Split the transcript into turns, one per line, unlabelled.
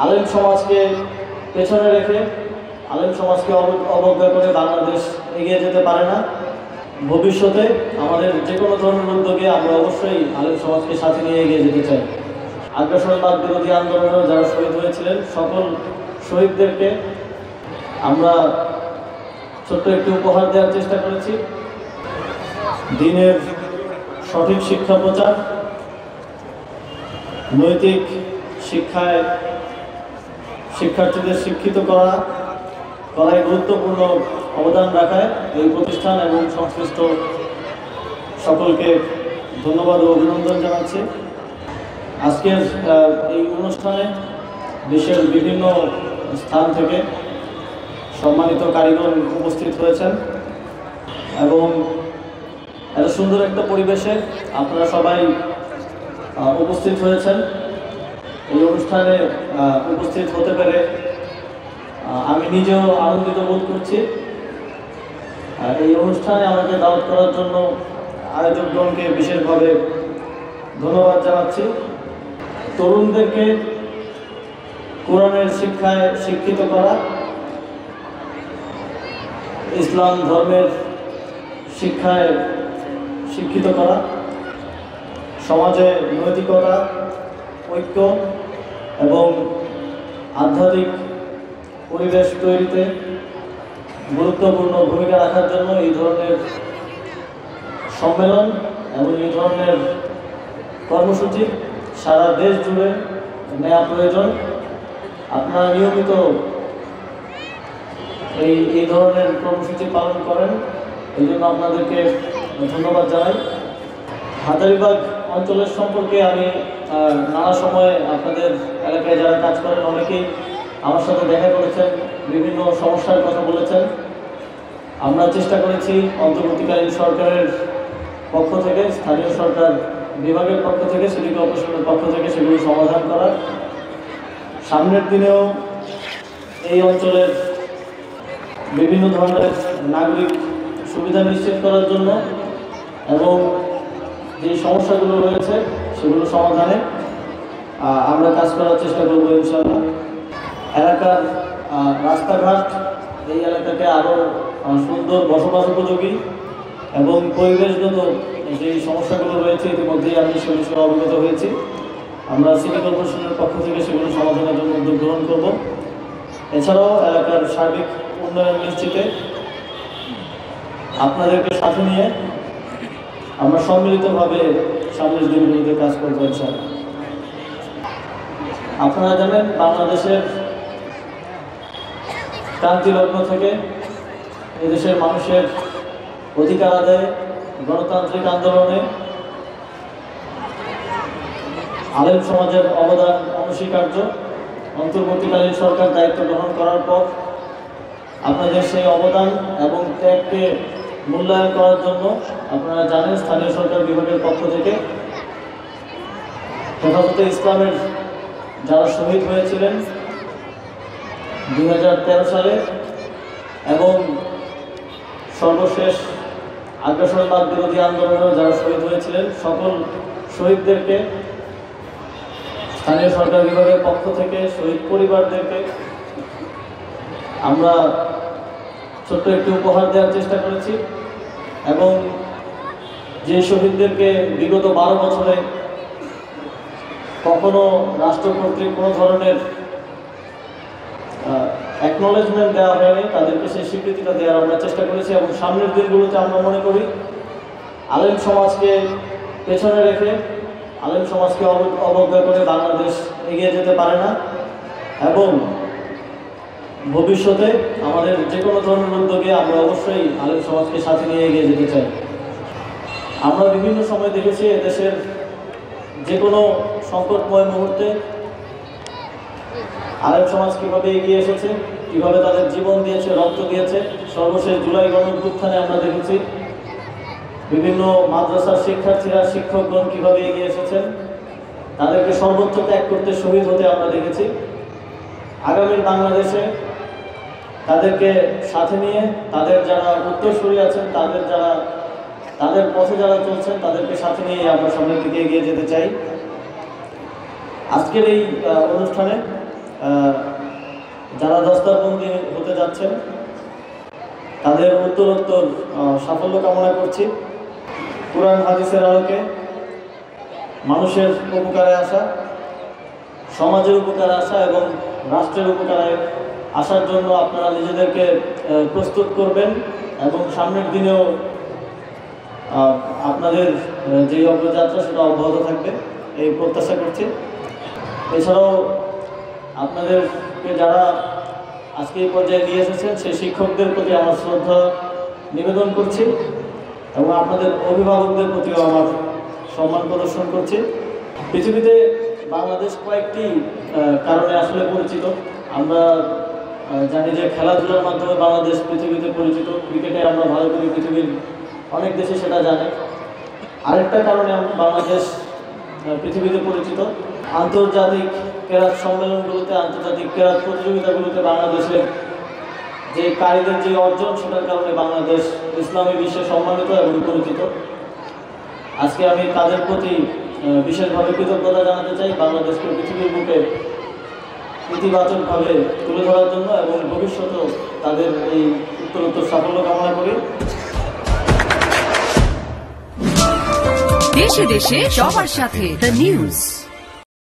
আলেম সমাজকে পেছনে রেখে আলেম সমাজকে অবজ্ঞা করে বাংলাদেশ এগিয়ে যেতে পারে না। ভবিষ্যতে আমাদের যে কোনো ধরনের উদ্যোগে আমরা অবশ্যই আলেম সমাজকে সাথে নিয়ে এগিয়ে যেতে চাই। আগ্রাসনবাদ বিরোধী আন্দোলনে যারা শহীদ হয়েছিলেন সকল শহীদদেরকে আমরা ছোট্ট একটি উপহার দেওয়ার চেষ্টা করেছি। দ্বীনের সঠিক শিক্ষা প্রচার, নৈতিক শিক্ষায় শিক্ষার্থীদের শিক্ষিত করায় গুরুত্বপূর্ণ অবদান রাখায় এই প্রতিষ্ঠান এবং সংশ্লিষ্ট সকলকে ধন্যবাদ ও অভিনন্দন জানাচ্ছি। আজকের এই অনুষ্ঠানে দেশের বিভিন্ন স্থান থেকে সম্মানিত কারিগর উপস্থিত হয়েছেন এবং এত সুন্দর একটা পরিবেশে আপনারা সবাই উপস্থিত হয়েছেন। এই অনুষ্ঠানে উপস্থিত হতে পেরে আমি নিজেও আনন্দিত বোধ করছি। এই অনুষ্ঠানে আমাকে দাওয়াত করার জন্য আয়োজকগণকে বিশেষভাবে ধন্যবাদ জানাচ্ছি। তরুণদেরকে কোরআনের শিক্ষায় শিক্ষিত করা, ইসলাম ধর্মের শিক্ষায় শিক্ষিত করা, সমাজে নৈতিকতা, ঐক্য এবং আধ্যাত্মিক পরিবেশ তৈরিতে গুরুত্বপূর্ণ ভূমিকা রাখার জন্য এই ধরনের সম্মেলন এবং এই ধরনের কর্মসূচি সারা দেশ জুড়ে নেওয়া প্রয়োজন। আপনারা নিয়মিত এই ধরনের কর্মসূচি পালন করেন, এই জন্য আপনাদেরকে ধন্যবাদ জানাই। হাজারীবাগ অঞ্চলের সম্পর্কে আমি নানা সময়ে আপনাদের এলাকায় যারা কাজ করেন অনেকেই আমার সাথে দেখা করেছেন, বিভিন্ন সমস্যার কথা বলেছেন। আমরা চেষ্টা করেছি অন্তর্বর্তীকালীন সরকারের পক্ষ থেকে, স্থানীয় সরকার বিভাগের পক্ষ থেকে, সিটি কর্পোরেশনের পক্ষ থেকে সেগুলো সমাধান করার। সামনের দিনেও এই অঞ্চলের বিভিন্ন ধরনের নাগরিক সুবিধা নিশ্চিত করার জন্য এবং যে সমস্যাগুলো রয়েছে সেগুলো সমাধানে আমরা কাজ করার চেষ্টা করব ইনশাআল্লাহ। এলাকার রাস্তাঘাট এই এলাকাকে আরও সুন্দর বসবাস উপযোগী এবং পরিবেশগত যে সমস্যাগুলো রয়েছে ইতিমধ্যেই আমি সে বিষয়ে অবগত হয়েছি। আমরা সিটি কর্পোরেশনের পক্ষ থেকে সেগুলো সমাধানের জন্য উদ্যোগ গ্রহণ করব। এছাড়াও এলাকার সার্বিক উন্নয়ন নিশ্চিতে আপনাদেরকে সাথে নিয়ে আমরা সম্মিলিতভাবে সামনের দিনগুলোতে কাজ করব ইনশাআল্লাহ। আপনারা জানেন বাংলাদেশের ক্রান্তিলগ্ন থেকে এদেশের মানুষের অধিকার আদায়ে গণতান্ত্রিক আন্দোলনে আলেম সমাজের অবদান অনস্বীকার্য। অন্তর্বর্তীকালীন সরকার দায়িত্ব গ্রহণ করার পর আপনাদের সেই অবদান এবং ত্যাগকে মূল্যায়ন করার জন্য আপনারা জানেন স্থানীয় সরকার বিভাগের পক্ষ থেকে হেফাজতে ইসলামের যারা শহীদ হয়েছিলেন 2013 সালে এবং সর্বশেষ আগ্রাসনবাদ বিরোধী আন্দোলনেও যারা শহীদ হয়েছিলেন সকল শহীদদেরকে স্থানীয় সরকার বিভাগের পক্ষ থেকে শহীদ পরিবারদেরকে আমরা ছোট্ট একটি উপহার দেওয়ার চেষ্টা করেছি এবং যে শহীদদেরকে বিগত 12 বছরে কখনো রাষ্ট্র কর্তৃক কোনো ধরনের অ্যাকনোলেজমেন্ট দেওয়া হয়নি, তাদেরকে সেই স্বীকৃতিটা দেওয়ার আমরা চেষ্টা করেছি এবং সামনের দিনগুলোতে আমরা মনে করি আলেম সমাজকে পেছনে রেখে আলেম সমাজকে অবজ্ঞা করে বাংলাদেশ এগিয়ে যেতে পারে না এবং ভবিষ্যতে আমাদের যে কোনো ধরনের উদ্যোগে আমরা অবশ্যই আলেম সমাজকে সাথে নিয়ে এগিয়ে যেতে চাই। আমরা বিভিন্ন সময় দেখেছি এদেশের যে কোনো সংকটময় মুহূর্তে আলেম সমাজ কীভাবে এগিয়ে এসেছে, কীভাবে তাদের জীবন দিয়েছে, রক্ত দিয়েছে। সর্বশেষ জুলাই গণঅভ্যুত্থানে আমরা দেখেছি বিভিন্ন মাদ্রাসার শিক্ষার্থীরা, শিক্ষকগণ কীভাবে এগিয়ে এসেছেন, তাদেরকে সর্বোচ্চ ত্যাগ করতে, শহীদ হতে আমরা দেখেছি। আগামীর বাংলাদেশে তাদেরকে সাথে নিয়ে তাদের যারা উত্তরসূরি আছেন, তাদের পথে যারা চলছেন তাদেরকে সাথে নিয়ে আমরা সামনের দিকে এগিয়ে যেতে চাই। আজকের এই অনুষ্ঠানে যারা দস্তারবন্দি হতে যাচ্ছেন তাদের উত্তরোত্তর সাফল্য কামনা করছি। কুরআন হাদিসের আলোকে মানুষের উপকারে আসা, সমাজের উপকারে আসা এবং রাষ্ট্রের উপকারে আসার জন্য আপনারা নিজেদেরকে প্রস্তুত করবেন এবং সামনের দিনেও আপনাদের যে অগ্রযাত্রা সেটা অব্যাহত থাকবে এই প্রত্যাশা করছি। এছাড়াও আপনাদেরকে যারা আজকে এই পর্যায়ে নিয়ে এসেছেন সেই শিক্ষকদের প্রতি আমার শ্রদ্ধা নিবেদন করছি এবং আপনাদের অভিভাবকদের প্রতিও আমার সম্মান প্রদর্শন করছি। পৃথিবীতে বাংলাদেশ কয়েকটি কারণে আসলে পরিচিত। আমরা জানি যে খেলাধুলার মাধ্যমে বাংলাদেশ পৃথিবীতে পরিচিত, ক্রিকেটে আমরা ভালো করি, পৃথিবীর অনেক দেশে সেটা জানে। আরেকটা কারণে বাংলাদেশ পৃথিবীতে পরিচিত, আন্তর্জাতিক ক্রীড়া সম্মেলনগুলোতে, আন্তর্জাতিক ক্রীড়া প্রতিযোগিতাগুলোতে বাংলাদেশের যে কারিগর যে অর্জন সেটার কারণে বাংলাদেশ ইসলামী বিশ্বে সম্মানিত এবং পরিচিত। আজকে আমি তাদের প্রতি বিশেষভাবে কৃতজ্ঞতা জানাতে চাই, বাংলাদেশকে পৃথিবীর বুকে ইতিবাচকভাবে তুলে ধরার জন্য এবং ভবিষ্যতেও তাদের এই উত্তরোত্তর সাফল্য কামনা করি।
দেশে দেশে সবার সাথে দ্য নিউজ।